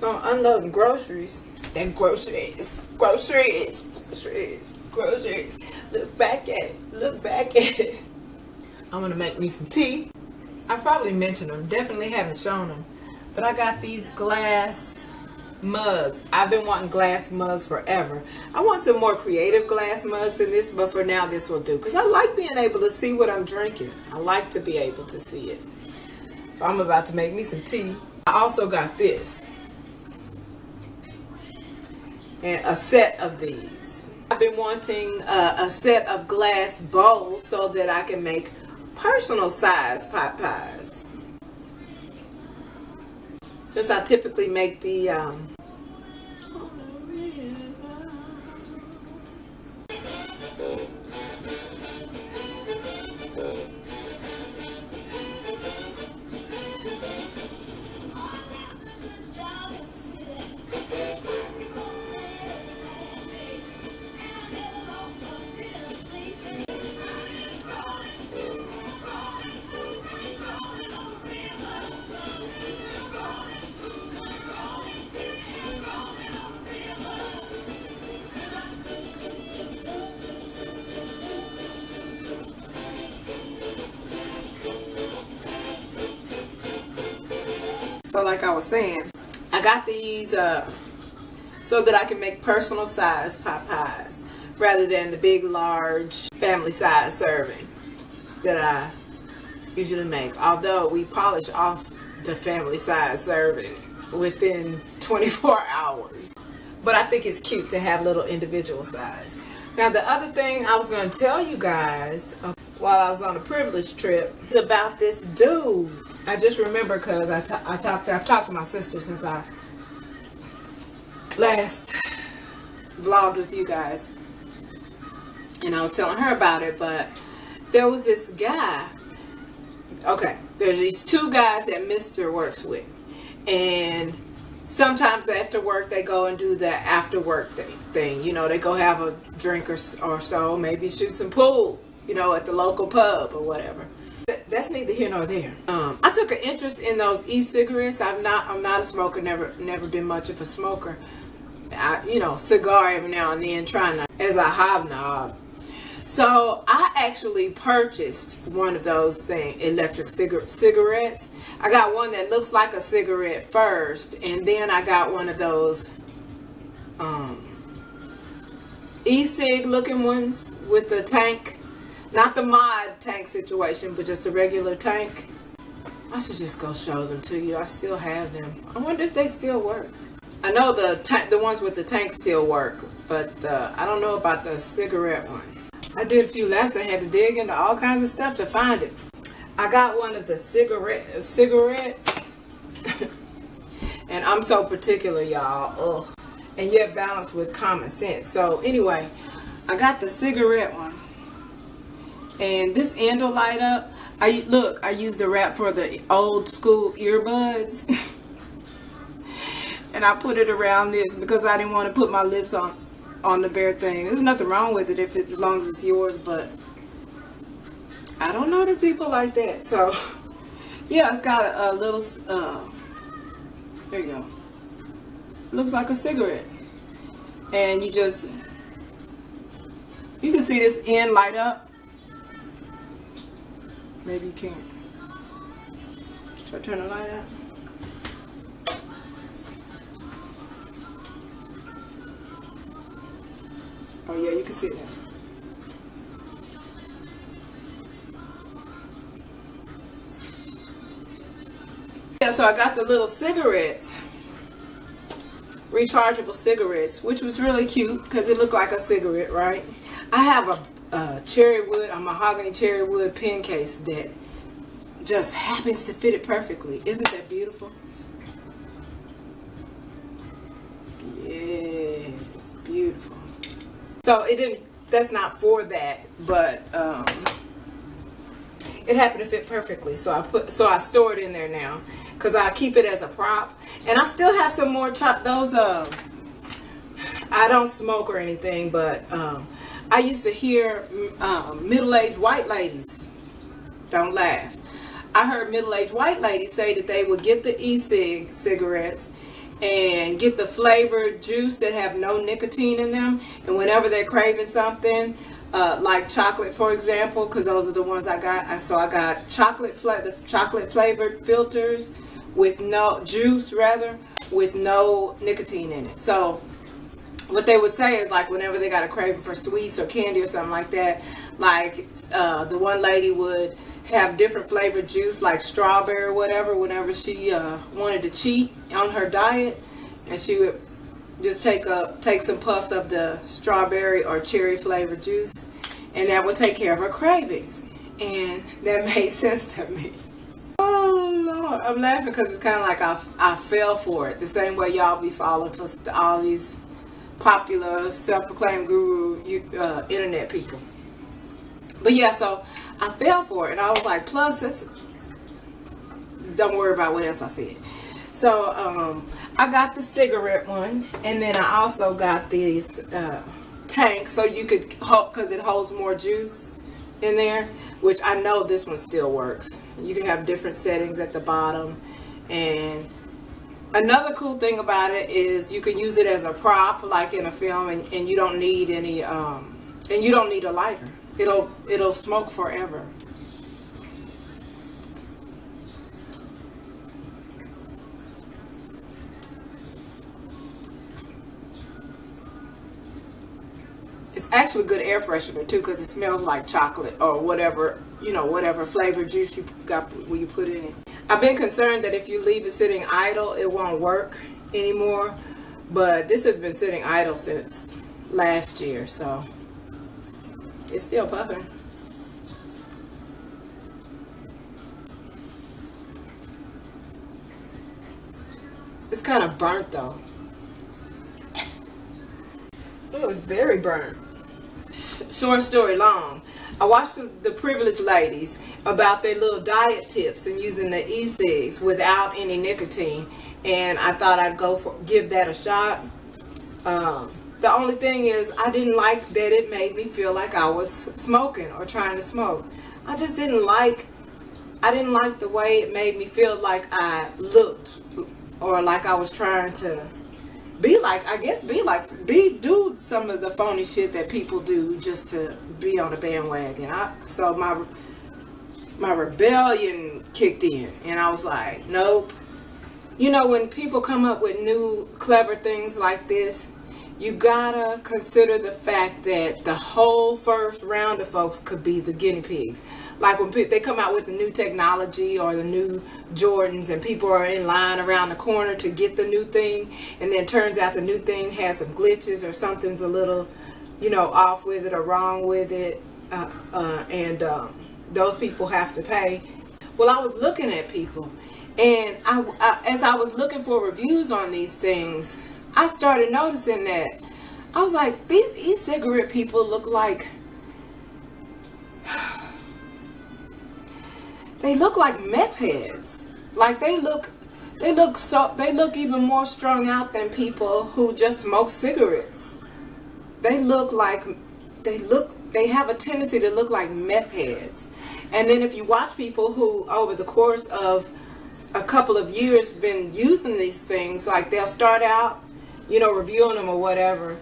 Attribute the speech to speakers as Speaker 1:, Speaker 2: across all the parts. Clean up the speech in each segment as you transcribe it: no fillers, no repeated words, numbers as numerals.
Speaker 1: So I'm unloading groceries. Then groceries. Look back at it. I'm gonna make me some tea. I probably mentioned them, definitely haven't shown them. But I got these glass mugs. I've been wanting glass mugs forever. I want some more creative glass mugs than this, but for now this will do. Because I like being able to see what I'm drinking. I like to be able to see it. So I'm about to make me some tea. I also got this. And a set of these. I've been wanting a set of glass bowls so that I can make personal size pot pies. Since I typically make the so like I was saying, I got these so that I can make personal size pot pies rather than the big, large family size serving that I usually make. Although we polish off the family size serving within 24 hours. But I think it's cute to have little individual size. Now the other thing I was going to tell you guys while I was on a privilege trip is about this dude. I just remember because I've talked to my sister since I last vlogged with you guys, and I was telling her about it. But there was this guy. Okay, there's these two guys that Mr. works with, and sometimes after work they go and do the after work thing. You know, they go have a drink or so, maybe shoot some pool, you know, at the local pub or whatever. That's neither here nor there. I took an interest in those e-cigarettes. I'm not a smoker. Never been much of a smoker. You know, cigar every now and then, trying to as a hobnob. So I actually purchased one of those electric cigarettes. I got one that looks like a cigarette first, and then I got one of those e-cig looking ones with the tank. Not the mod tank situation, but just a regular tank. I should just go show them to you. I still have them. I wonder if they still work. I know the ones with the tank still work, but I don't know about the cigarette one. I did a few laps. I had to dig into all kinds of stuff to find it. I got one of the cigarettes. And I'm so particular, y'all. Ugh. And yet balanced with common sense. So anyway, I got the cigarette one. And this end will light up. I used the wrap for the old school earbuds. And I put it around this because I didn't want to put my lips on the bare thing. There's nothing wrong with it as long as it's yours, but I don't know the people like that. So yeah, it's got a little there you go. Looks like a cigarette. And you can see this end light up. Maybe you can't. Should I turn the light out? Oh yeah, you can see it now. Yeah, so I got the little cigarettes, rechargeable cigarettes, which was really cute because it looked like a cigarette, right? I have a mahogany cherry wood pen case that just happens to fit it perfectly. Isn't that beautiful? Yes, beautiful. So that's not for that, but it happened to fit perfectly. So I store it in there now because I keep it as a prop. And I still have some more I don't smoke or anything, but I used to hear middle-aged white ladies, don't laugh. I heard middle-aged white ladies say that they would get the e-cig cigarettes and get the flavored juice that have no nicotine in them. And whenever they're craving something, like chocolate, for example, because those are the ones I got. So I got chocolate flavored filters with no juice, rather, with no nicotine in it. So what they would say is, like, whenever they got a craving for sweets or candy or something like that, like the one lady would have different flavored juice, like strawberry or whatever, whenever she wanted to cheat on her diet, and she would just take some puffs of the strawberry or cherry flavored juice, and that would take care of her cravings. And that made sense to me. Oh Lord, I'm laughing because it's kind of like I fell for it, the same way y'all be falling for all these popular self-proclaimed guru internet people. But yeah, so I fell for it, and I was like, plus this, don't worry about what else I said. So I got the cigarette one, and then I also got these tanks, so you could, because it holds more juice in there, which I know this one still works. You can have different settings at the bottom. And another cool thing about it is you can use it as a prop, like in a film, and you don't need any and you don't need a lighter. It'll smoke forever. It's actually a good air freshener too, because it smells like chocolate or whatever, whatever flavored juice you got when you put it in. I've been concerned that if you leave it sitting idle, it won't work anymore, but this has been sitting idle since last year, so it's still puffing. It's kind of burnt though. It was very burnt. Short story long, I watched the privileged ladies about their little diet tips and using the e-cigs without any nicotine, and I thought I'd give that a shot. The only thing is, I didn't like that it made me feel like I was smoking or trying to smoke. I just didn't like, the way it made me feel like I looked, or like I was trying to do some of the phony shit that people do just to be on the bandwagon. So my rebellion kicked in, and I was like, nope. When people come up with new clever things like this, you gotta consider the fact that the whole first round of folks could be the guinea pigs. Like when they come out with the new technology or the new Jordans, and people are in line around the corner to get the new thing, and then turns out the new thing has some glitches or something's a little, off with it or wrong with it, and those people have to pay. Well, I was looking at people, and as I was looking for reviews on these things, I started noticing that I was like, these e-cigarette people look like meth heads. Like they look even more strung out than people who just smoke cigarettes. They have a tendency to look like meth heads. And then if you watch people who over the course of a couple of years been using these things, like they'll start out, reviewing them or whatever.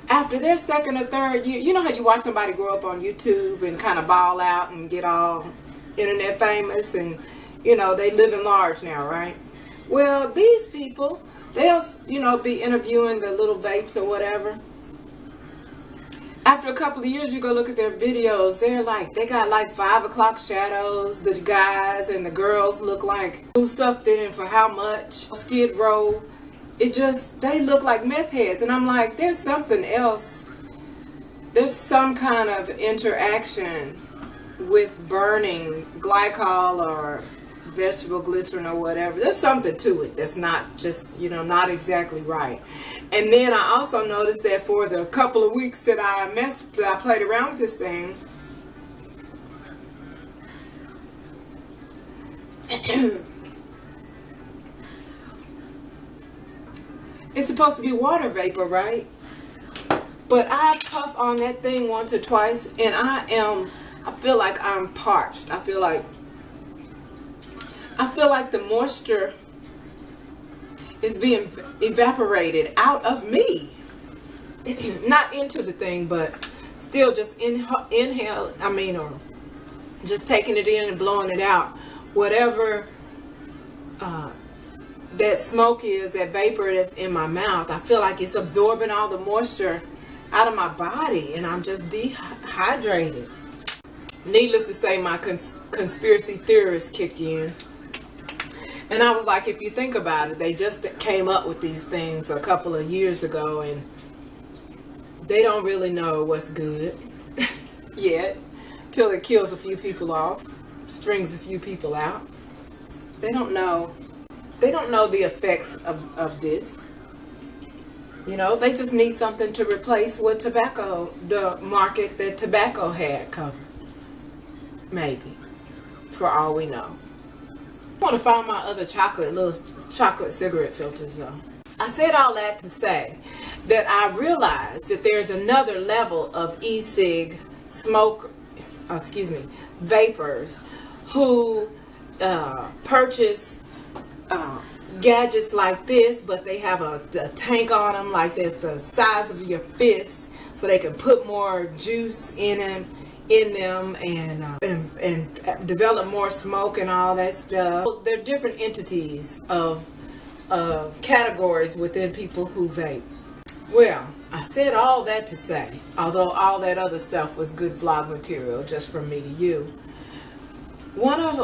Speaker 1: After their second or third year, you know how you watch somebody grow up on YouTube and kind of ball out and get all internet famous, and they living large now, right? Well, these people, they'll be interviewing the little vapes or whatever. After a couple of years, you go look at their videos, they got like 5 o'clock shadows. The guys and the girls look like who sucked it in for how much, Skid Row. They look like meth heads. And I'm like, there's something else. There's some kind of interaction with burning glycol or vegetable glycerin or whatever. There's something to it that's not just, not exactly right. And then I also noticed that for the couple of weeks that I played around with this thing, it's supposed to be water vapor, right? But I puff on that thing once or twice, and I feel like I'm parched. I feel like the moisture is being evaporated out of me. Not into the thing, but still just inhale, or just taking it in and blowing it out. Whatever that smoke is, that vapor that's in my mouth, I feel like it's absorbing all the moisture out of my body, and I'm just dehydrated. Needless to say, my conspiracy theorists kick in. And I was like, if you think about it, they just came up with these things a couple of years ago, and they don't really know what's good yet, till it kills a few people off, strings a few people out. They don't know the effects of this. They just need something to replace what tobacco, the market that tobacco had covered. Maybe, for all we know. I want to find my other little chocolate cigarette filters though. I said all that to say that I realized that there's another level of e-cig vapers who purchase gadgets like this, but they have a tank on them like this, the size of your fist, so they can put more juice in them and develop more smoke and all that stuff. There are different entities of categories within people who vape. Well, I said all that to say, although all that other stuff was good vlog material just from me to you, one of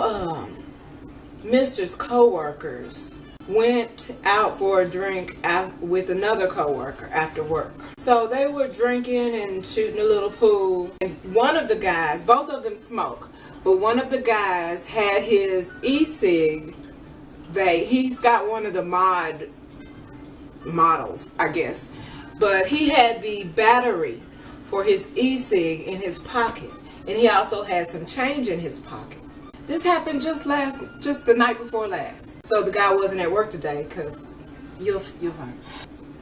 Speaker 1: Mr.'s co-workers went out for a drink with another co-worker after work. So they were drinking and shooting a little pool, and one of the guys, both of them smoke, but one of the guys had his e-cig vape. He's got one of the models, I guess, but he had the battery for his e-cig in his pocket, and he also had some change in his pocket. This happened just the night before last. So the guy wasn't at work today, because you'll find.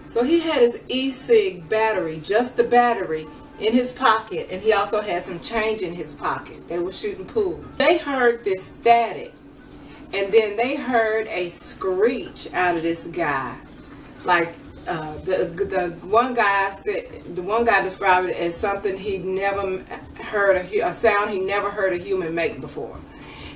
Speaker 1: So he had his e-cig battery, just the battery, in his pocket, and he also had some change in his pocket. They were shooting pool. They heard this static, and then they heard a screech out of this guy. Like the one guy said, the one guy described it as something he'd never heard, a sound he never heard a human make before.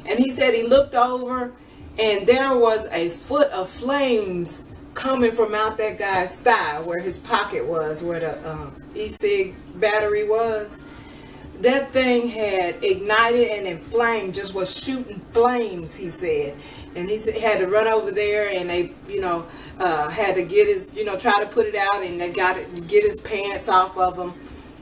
Speaker 1: And he said he looked over, and there was a foot of flames coming from out that guy's thigh, where his pocket was, where the e-cig battery was. That thing had ignited and inflamed, just was shooting flames, he said. And he said, had to run over there, and they, had to get his, try to put it out, and they got to get his pants off of him.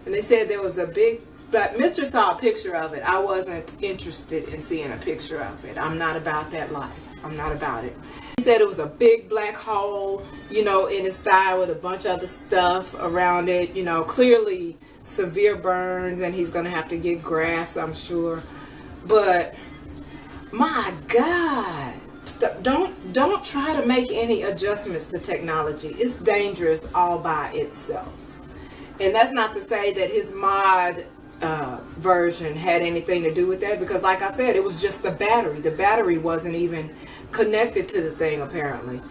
Speaker 1: And they said there was a big, but Mr. saw a picture of it. I wasn't interested in seeing a picture of it. I'm not about that life. I'm not about it. He said it was a big black hole, in his thigh with a bunch of other stuff around it, clearly severe burns, and he's going to have to get grafts, I'm sure. But my God, don't try to make any adjustments to technology. It's dangerous all by itself. And that's not to say that his mod version had anything to do with that, because like I said, it was just the battery. The battery wasn't even connected to the thing apparently.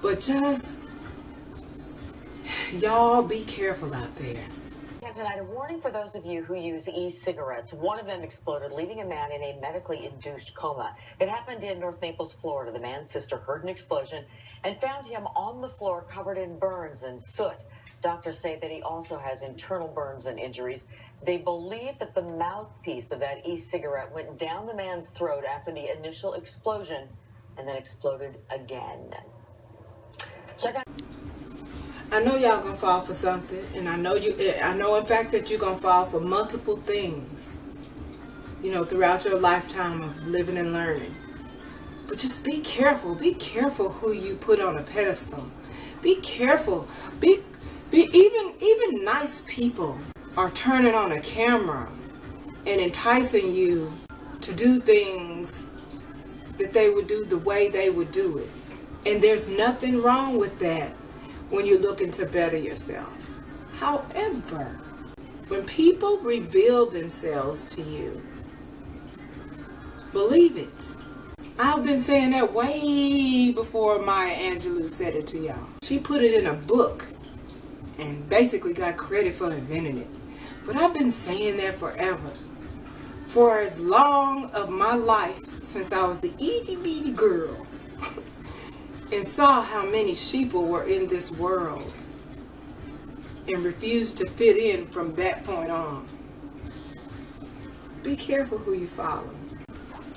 Speaker 1: But just, y'all be careful out there.
Speaker 2: Tonight, a warning for those of you who use e-cigarettes. One of them exploded, leaving a man in a medically induced coma. It happened in North Naples, Florida. The man's sister heard an explosion and found him on the floor covered in burns and soot. Doctors say that he also has internal burns and injuries. They believe that the mouthpiece of that e-cigarette went down the man's throat after the initial explosion and then exploded again. Check out.
Speaker 1: I know y'all gonna fall for something, and I know in fact that you're gonna fall for multiple things, throughout your lifetime of living and learning. But just be careful. Be careful who you put on a pedestal. Be careful. Even nice people are turning on a camera and enticing you to do things that they would do the way they would do it. And there's nothing wrong with that when you're looking to better yourself. However, when people reveal themselves to you, believe it. I've been saying that way before Maya Angelou said it to y'all. She put it in a book and basically got credit for inventing it. But I've been saying that forever. For as long of my life, since I was the itty bitty girl, and saw how many sheeple were in this world, and refused to fit in from that point on. Be careful who you follow.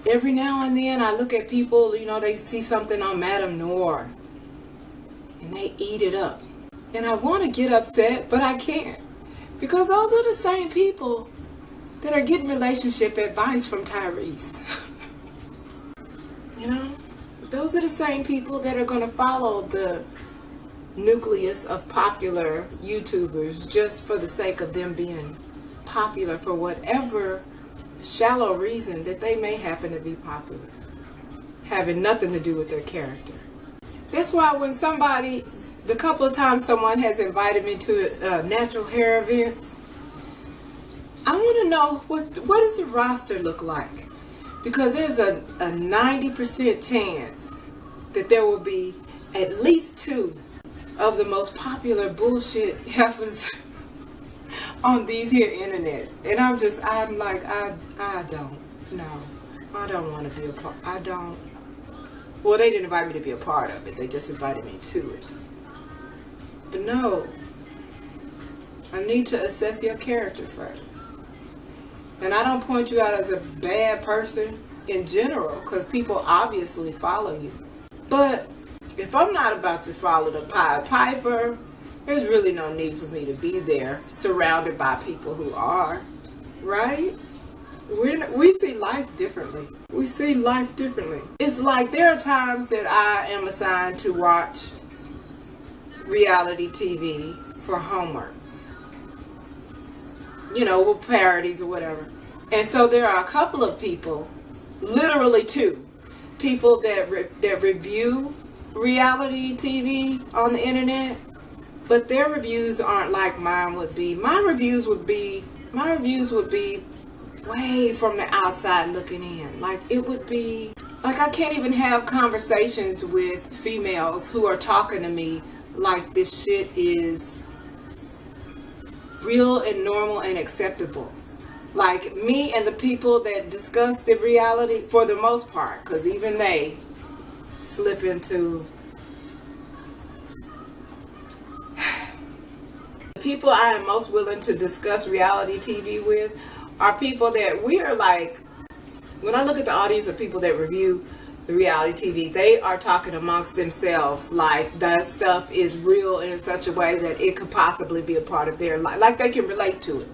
Speaker 1: Every now and then I look at people, you know, they see something on Madame Noir, and they eat it up. And I want to get upset, but I can't. Because those are the same people that are getting relationship advice from Tyrese. You know? Those are the same people that are going to follow the nucleus of popular YouTubers just for the sake of them being popular for whatever shallow reason that they may happen to be popular, having nothing to do with their character. That's why when somebody, the couple of times someone has invited me to natural hair events, I want to know what does the roster look like, because there's a 90% chance that there will be at least 2 of the most popular bullshit heifers on these here internets. And I'm like, I don't want to be a part. Well, they didn't invite me to be a part of it. They just invited me to it. But no, I need to assess your character first. And I don't point you out as a bad person in general, because people obviously follow you. But if I'm not about to follow the Pied Piper, there's really no need for me to be there surrounded by people who are, right? We see life differently. We see life differently. It's like there are times that I am assigned to watch reality TV for homework. You know, with parodies or whatever. And so there are a couple of people, literally 2, people that review reality TV on the internet, but their reviews aren't like mine would be. My reviews would be way from the outside looking in. Like it would be like I can't even have conversations with females who are talking to me like this shit is real and normal and acceptable. Like me and the people that discuss the reality, for the most part, because even they slip into the people I am most willing to discuss reality TV with are people that we are like, when I look at the audience of people that review the reality TV, they are talking amongst themselves like that stuff is real in such a way that it could possibly be a part of their life. Like they can relate to it.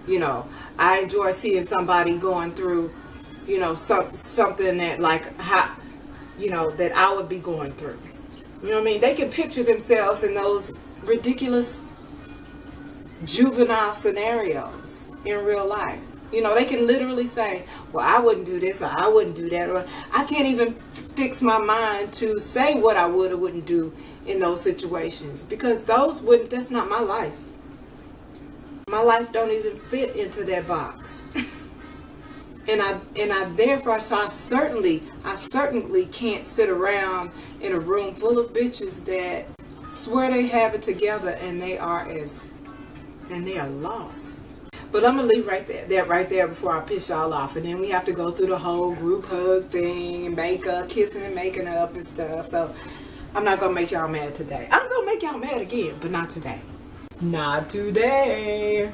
Speaker 1: You know, I enjoy seeing somebody going through, you know, something that like how, you know, that I would be going through. You know what I mean? They can picture themselves in those ridiculous juvenile scenarios in real life. You know, they can literally say, well, I wouldn't do this or I wouldn't do that. Or I can't even fix my mind to say what I would or wouldn't do in those situations, because that's not my life. My life don't even fit into that box. and I therefore, so I certainly can't sit around in a room full of bitches that swear they have it together and they are lost. But I'm gonna leave right there before I piss y'all off, and then we have to go through the whole group hug thing and makeup, kissing and making up and stuff. So I'm not gonna make y'all mad today. I'm gonna make y'all mad again, but not today. Not today.